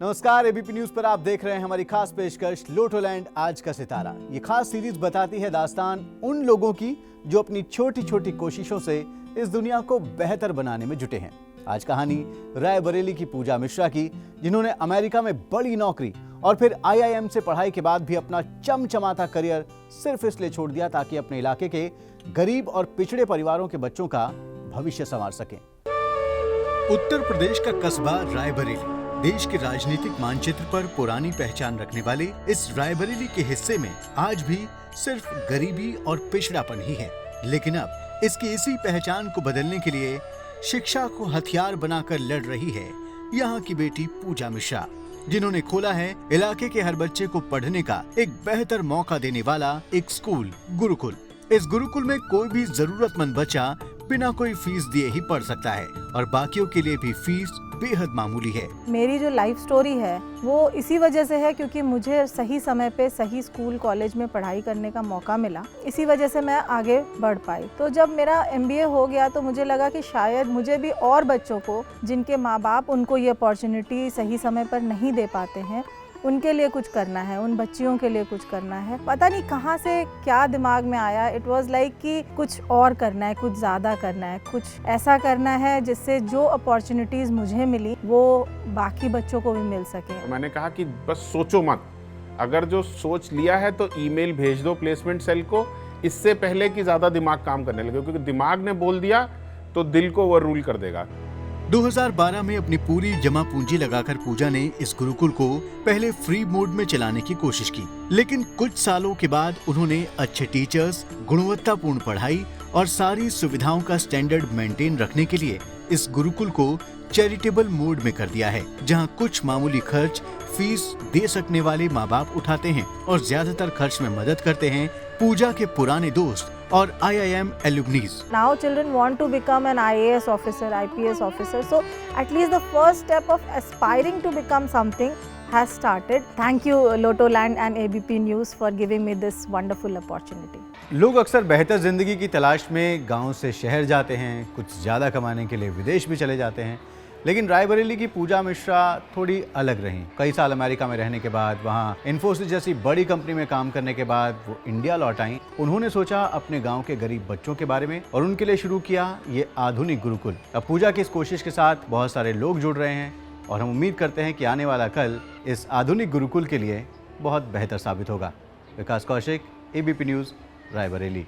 नमस्कार, ABP news पर आप देख रहे हैं हमारी खास पेशकश लोटोलैंड आज का सितारा। ये खास सीरीज बताती है दास्तान उन लोगों की जो अपनी छोटी छोटी कोशिशों से इस दुनिया को बेहतर बनाने में जुटे हैं। आज कहानी रायबरेली की पूजा मिश्रा की, जिन्होंने अमेरिका में बड़ी नौकरी और फिर आईआईएम से पढ़ाई के बाद भी अपना चमचमाता करियर सिर्फ इसलिए छोड़ दिया ताकि अपने इलाके के गरीब और पिछड़े परिवारों के बच्चों का भविष्य संवार सकें। उत्तर प्रदेश का कस्बा रायबरेली देश के राजनीतिक मानचित्र पर पुरानी पहचान रखने वाले इस रायबरेली के हिस्से में आज भी सिर्फ गरीबी और पिछड़ापन ही है। लेकिन अब इसकी इसी पहचान को बदलने के लिए शिक्षा को हथियार बनाकर लड़ रही है यहाँ की बेटी पूजा मिश्रा, जिन्होंने खोला है इलाके के हर बच्चे को पढ़ने का एक बेहतर मौका देने वाला एक स्कूल गुरुकुल। इस गुरुकुल में कोई भी जरूरतमंद बच्चा बिना कोई फीस दिए ही पढ़ सकता है और बाकियों के लिए भी फीस बेहद मामूली है। मेरी जो लाइफ स्टोरी है वो इसी वजह से है क्योंकि मुझे सही समय पे सही स्कूल कॉलेज में पढ़ाई करने का मौका मिला, इसी वजह से मैं आगे बढ़ पाई। तो जब मेरा एमबीए हो गया तो मुझे लगा कि शायद मुझे भी और बच्चों को जिनके माँ बाप उनको ये अपॉर्चुनिटी सही समय पर नहीं दे पाते हैं, उनके लिए कुछ करना है, उन बच्चियों के लिए कुछ करना है। पता नहीं कहाँ से क्या दिमाग में आया, इट वाज लाइक कि कुछ और करना है, कुछ ज़्यादा करना है, कुछ ऐसा करना है जिससे जो अपॉर्चुनिटीज़ मुझे मिली वो बाकी बच्चों को भी मिल सके। मैंने कहा कि बस सोचो मत, अगर जो सोच लिया है तो ईमेल भेज दो प्लेसमेंट सेल को, इससे पहले कि ज़्यादा दिमाग काम करने लगे, क्योंकि दिमाग ने बोल दिया तो दिल को ओवर रूल कर देगा। 2012 में अपनी पूरी जमा पूंजी लगाकर पूजा ने इस गुरुकुल को पहले फ्री मोड में चलाने की कोशिश की, लेकिन कुछ सालों के बाद उन्होंने अच्छे टीचर्स, गुणवत्तापूर्ण पढ़ाई और सारी सुविधाओं का स्टैंडर्ड मेंटेन रखने के लिए इस गुरुकुल को चैरिटेबल मोड में कर दिया है, जहां कुछ मामूली खर्च फीस दे सकने वाले माँ बाप उठाते हैं और ज्यादातर खर्च में मदद करते हैं पूजा के पुराने दोस्त और IIM alumnis. Now children want to become an IAS officer, IPS officer. So at least the first step of aspiring to become something has started. Thank you Lotoland and ABP News for giving me this wonderful opportunity. लोग अक्सर बेहतर जिंदगी की तलाश में गांव से शहर जाते हैं, कुछ ज्यादा कमाने के लिए विदेश भी चले जाते हैं, लेकिन रायबरेली की पूजा मिश्रा थोड़ी अलग रहीं। कई साल अमेरिका में रहने के बाद, वहाँ इन्फोसिस जैसी बड़ी कंपनी में काम करने के बाद वो इंडिया लौट आईं। उन्होंने सोचा अपने गांव के गरीब बच्चों के बारे में और उनके लिए शुरू किया ये आधुनिक गुरुकुल। अब पूजा की इस कोशिश के साथ बहुत सारे लोग जुड़ रहे हैं और हम उम्मीद करते हैं कि आने वाला कल इस आधुनिक गुरुकुल के लिए बहुत बेहतर साबित होगा। विकास कौशिक, एबीपी न्यूज़, रायबरेली।